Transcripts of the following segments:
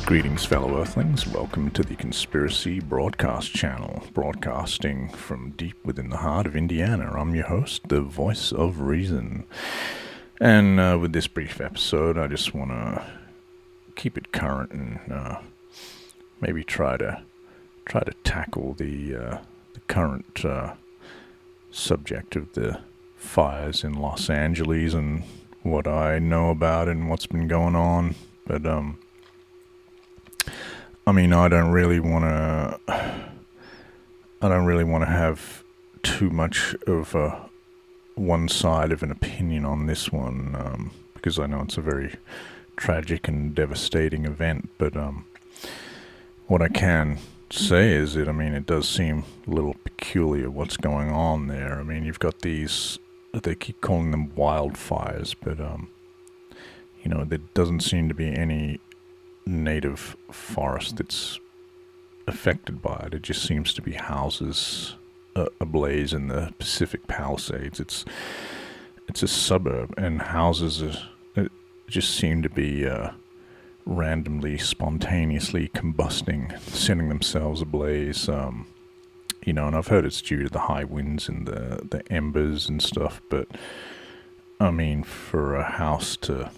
Greetings, fellow Earthlings. Welcome to the Conspiracy Broadcast Channel, broadcasting from deep within the heart of Indiana. I'm your host, the voice of reason. And with this brief episode, I just want to keep it current and maybe try to tackle the current subject of the fires in Los Angeles and what I know about it and what's been going on. But I mean, I don't really want to have too much of a one side of an opinion on this one, because I know it's a very tragic and devastating event. But what I can say is that, I mean, it does seem a little peculiar what's going on there. I mean, you've got these, they keep calling them wildfires, but there doesn't seem to be any native forest that's affected by it. It just seems to be houses ablaze in the Pacific Palisades. It's a suburb, and houses just seem to be randomly, spontaneously combusting, setting themselves ablaze. And I've heard it's due to the high winds and the embers and stuff, but I mean, for a house to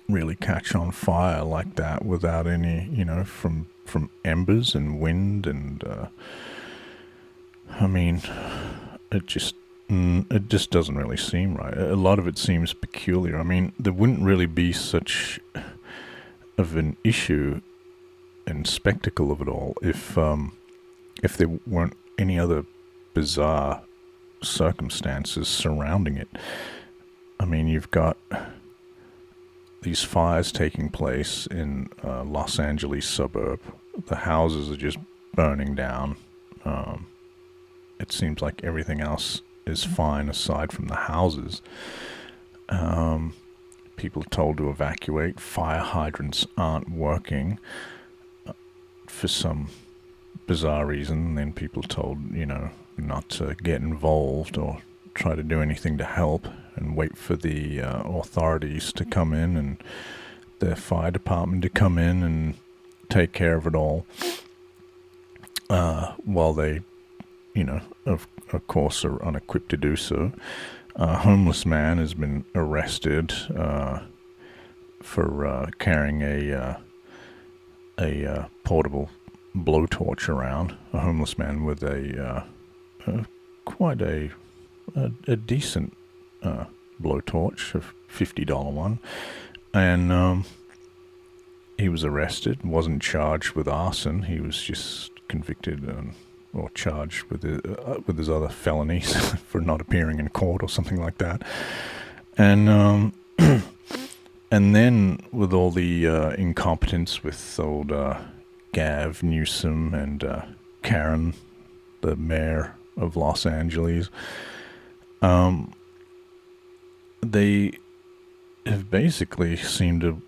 really catch on fire like that without any, from embers and wind and I mean, it just doesn't really seem right. A lot of it seems peculiar. I mean, there wouldn't really be such of an issue and spectacle of it all if there weren't any other bizarre circumstances surrounding it. I mean, you've got these fires taking place in Los Angeles suburb. The houses are just burning down. It seems like everything else is fine aside from the houses. People are told to evacuate. Fire hydrants aren't working for some bizarre reason. And then people are told, not to get involved or try to do anything to help, and wait for the authorities to come in and the fire department to come in and take care of it all, while they, of course, are unequipped to do so. A homeless man has been arrested for carrying a portable blowtorch around. A homeless man with quite a decent blowtorch, a $50 one, and he was arrested. Wasn't charged with arson. He was just convicted or charged with his other felonies for not appearing in court or something like that. And and then with all the incompetence with old Gav Newsom and Karen, the mayor of Los Angeles, they have basically seemed to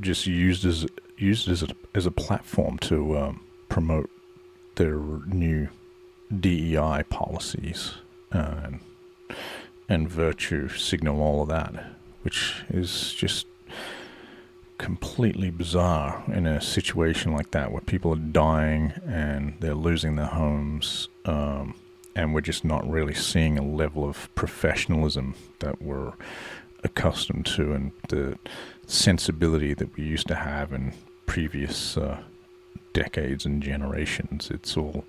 just used as a platform to promote their new DEI policies and virtue signal all of that, which is just completely bizarre in a situation like that where people are dying and they're losing their homes, and we're just not really seeing a level of professionalism that we're accustomed to, and the sensibility that we used to have in previous decades and generations. It's all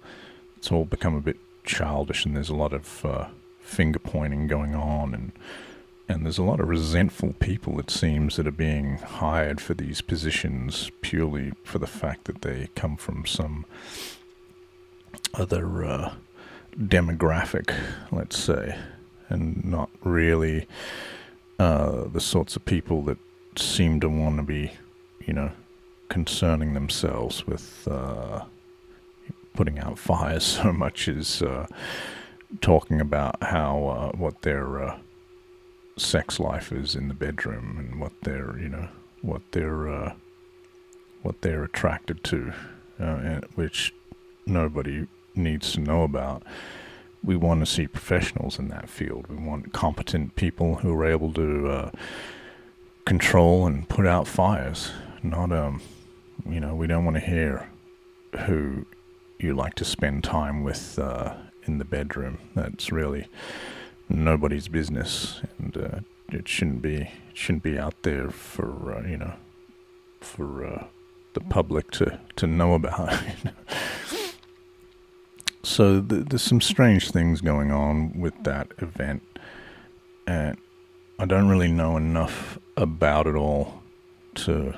become a bit childish, and there's a lot of finger pointing going on, and there's a lot of resentful people, it seems, that are being hired for these positions purely for the fact that they come from some other demographic, let's say, and not really the sorts of people that seem to want to be, concerning themselves with putting out fires so much as talking about how what their sex life is in the bedroom and what they're attracted to, which nobody needs to know about. We want to see professionals in that field. We want competent people who are able to control and put out fires, not We don't want to hear who you like to spend time with in the bedroom. That's really nobody's business, and it shouldn't be out there for for the public to know about. So there's some strange things going on with that event, and I don't really know enough about it all to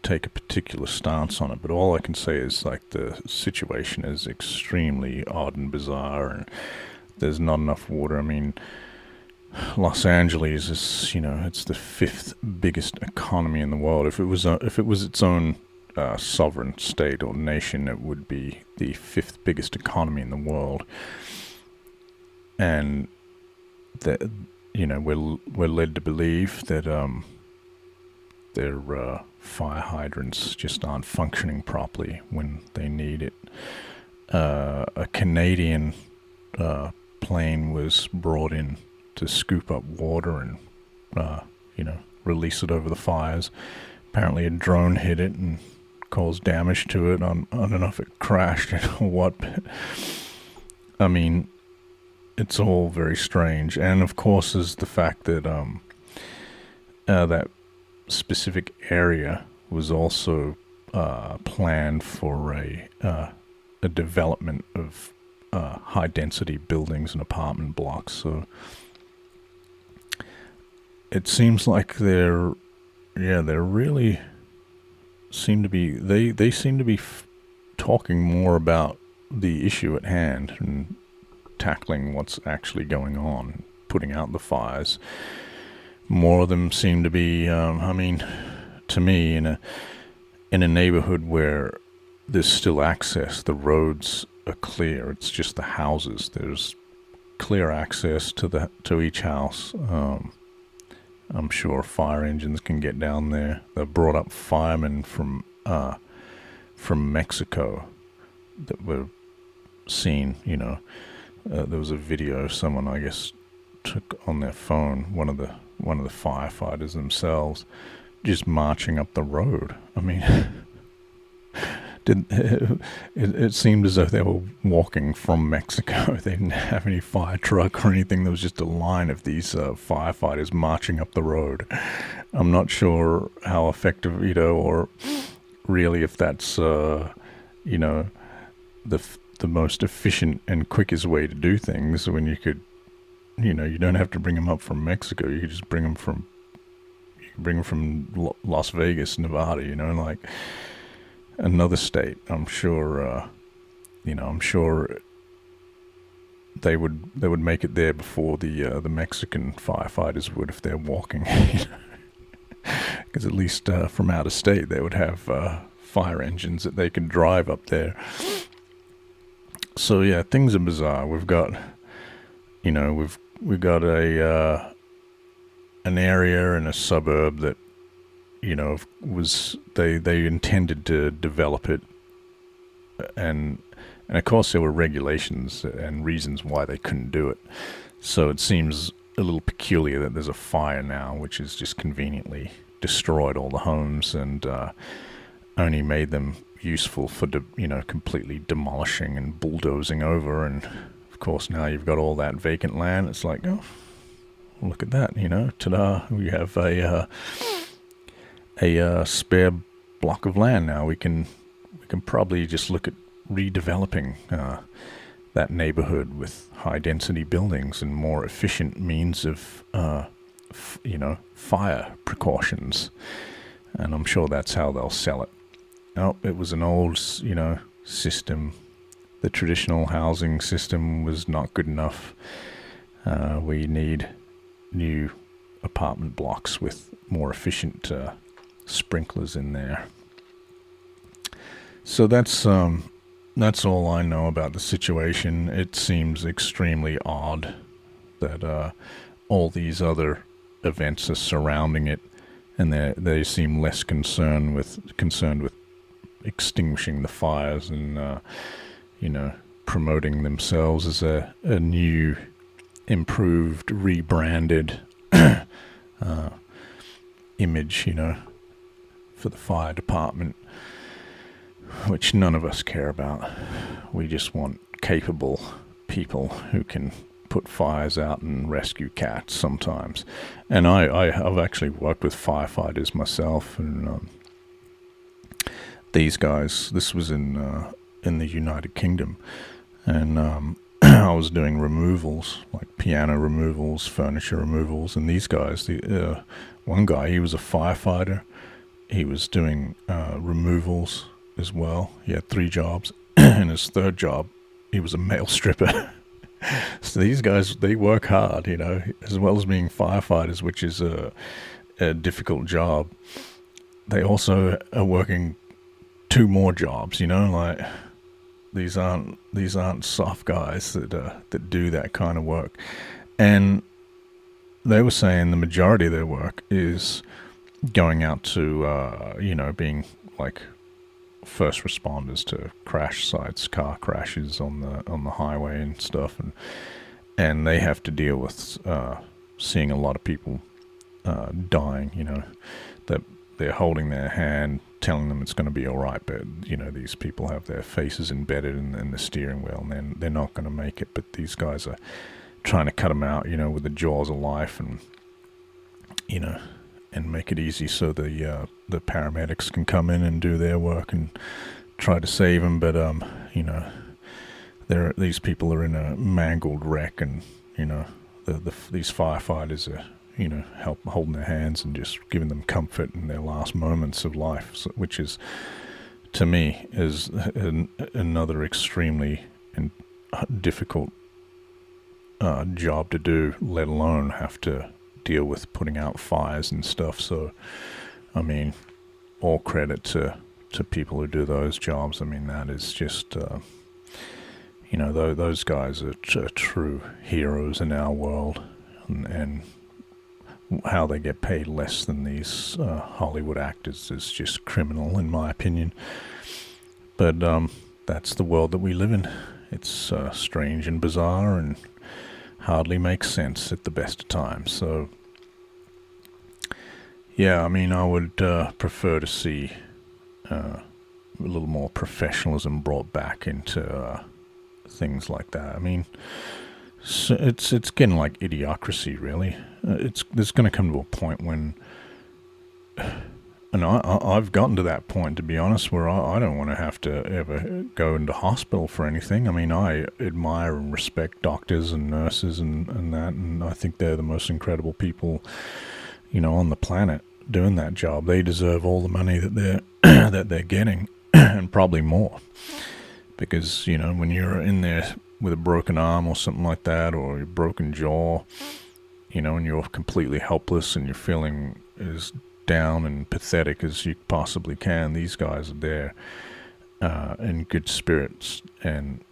take a particular stance on it, but all I can say is like the situation is extremely odd and bizarre, and there's not enough water. I mean, Los Angeles is, it's the fifth biggest economy in the world. If it was its own sovereign state or nation, it would be the fifth biggest economy in the world. And that, we're led to believe that their fire hydrants just aren't functioning properly when they need it. A Canadian plane was brought in to scoop up water and, release it over the fires. Apparently a drone hit it and caused damage to it. I don't know if it crashed or what, but I mean, it's all very strange. And of course there's the fact that that specific area was also planned for a development of high density buildings and apartment blocks. So it seems like they're really seem to be they seem to be talking more about the issue at hand and tackling what's actually going on, putting out the fires. More of them seem to be, to me, in a neighborhood where there's still access, the roads are clear. It's just the houses. There's clear access to each house. I'm sure fire engines can get down there. They brought up firemen from Mexico that were seen. There was a video someone, I guess, took on their phone. One of the firefighters themselves just marching up the road. I mean, it seemed as though they were walking from Mexico. They didn't have any fire truck or anything. There was just a line of these firefighters marching up the road. I'm not sure how effective, or really if that's, the most efficient and quickest way to do things when you could, you don't have to bring them up from Mexico. You could just bring them from Las Vegas, Nevada, like another state. I'm sure, I'm sure they would make it there before the Mexican firefighters would if they're walking. Because at least from out of state they would have fire engines that they could drive up there. So yeah, things are bizarre. We've got, we've got an area in a suburb that, was they intended to develop it, and of course there were regulations and reasons why they couldn't do it. So it seems a little peculiar that there's a fire now, which has just conveniently destroyed all the homes and only made them useful for completely demolishing and bulldozing over. And of course now you've got all that vacant land. It's like, oh, look at that, ta-da, we have a spare block of land now. We can probably just look at redeveloping that neighborhood with high density buildings and more efficient means of fire precautions. And I'm sure that's how they'll sell it. Oh, it was an old, system. The traditional housing system was not good enough. We need new apartment blocks with more efficient sprinklers in there. So that's all I know about the situation. It seems extremely odd that all these other events are surrounding it, and they seem less concerned with extinguishing the fires and promoting themselves as a new, improved, rebranded image, for the fire department, which none of us care about. We just want capable people who can put fires out and rescue cats sometimes. And I've actually worked with firefighters myself, and these guys, this was in the United Kingdom, and I was doing removals, like piano removals, furniture removals, and these guys, one guy, he was a firefighter, he was doing removals as well. He had 3 jobs, and his 3rd job, he was a mail stripper. So these guys, they work hard, you know, as well as being firefighters, which is a difficult job. They also are working 2 more jobs, you know, like these aren't soft guys that do that kind of work. And they were saying the majority of their work is going out to, being like first responders to crash sites, car crashes on the highway and stuff, and they have to deal with seeing a lot of people dying. You know, that they're holding their hand, telling them it's going to be all right, but you know, these people have their faces embedded in the steering wheel, and then they're not going to make it. But these guys are trying to cut them out, you know, with the jaws of life, and you know, and make it easy so the paramedics can come in and do their work and try to save them. But you know, these people are in a mangled wreck, and you know, these firefighters are, you know, holding their hands and just giving them comfort in their last moments of life, which is, to me, is another extremely difficult job to do, let alone have to deal with putting out fires and stuff. So, I mean, all credit to people who do those jobs. I mean, that is just, you know, those guys are true heroes in our world, and how they get paid less than these Hollywood actors is just criminal, in my opinion. But that's the world that we live in. It's strange and bizarre, and hardly makes sense at the best of times. So, yeah, I mean, I would prefer to see a little more professionalism brought back into things like that. I mean, so it's getting like idiocracy, really. There's going to come to a point when, and I've gotten to that point, to be honest, where I don't want to have to ever go into hospital for anything. I mean, I admire and respect doctors and nurses and that, and I think they're the most incredible people, you know, on the planet doing that job. They deserve all the money that they're getting, and probably more, because, you know, when you're in there with a broken arm or something like that, or a broken jaw, you know, and you're completely helpless and you're feeling as down and pathetic as you possibly can, these guys are there in good spirits, and,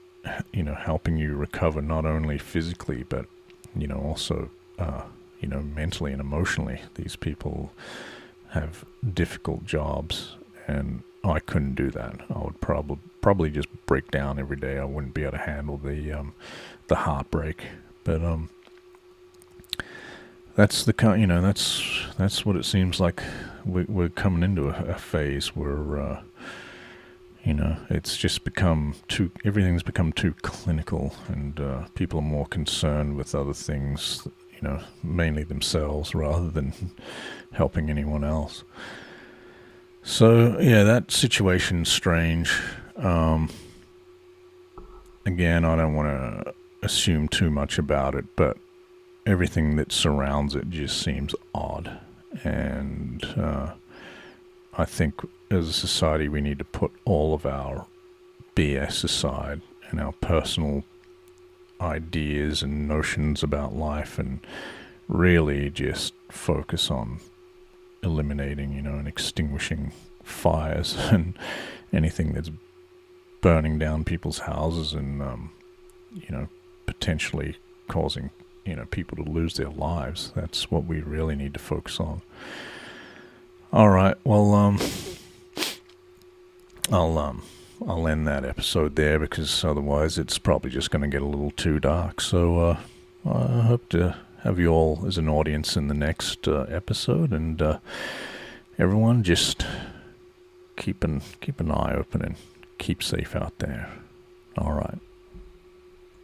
you know, helping you recover not only physically, but, you know, also, you know, mentally and emotionally. These people have difficult jobs, and I couldn't do that. I would probably just break down every day. I wouldn't be able to handle the heartbreak. But that's the kind, you know, that's what it seems like. We're coming into a phase where you know, it's just everything's become too clinical, and people are more concerned with other things, you know, mainly themselves rather than helping anyone else. So, yeah, that situation's strange. Again, I don't want to assume too much about it, but everything that surrounds it just seems odd. And I think as a society we need to put all of our BS aside and our personal ideas and notions about life, and really just focus on eliminating, you know, and extinguishing fires and anything that's burning down people's houses, and you know, potentially causing, you know, people to lose their lives. That's what we really need to focus on. All right, well, I'll end that episode there, because otherwise it's probably just going to get a little too dark. So I hope to have you all as an audience in the next episode, and everyone, just keep an eye open and keep safe out there. All right.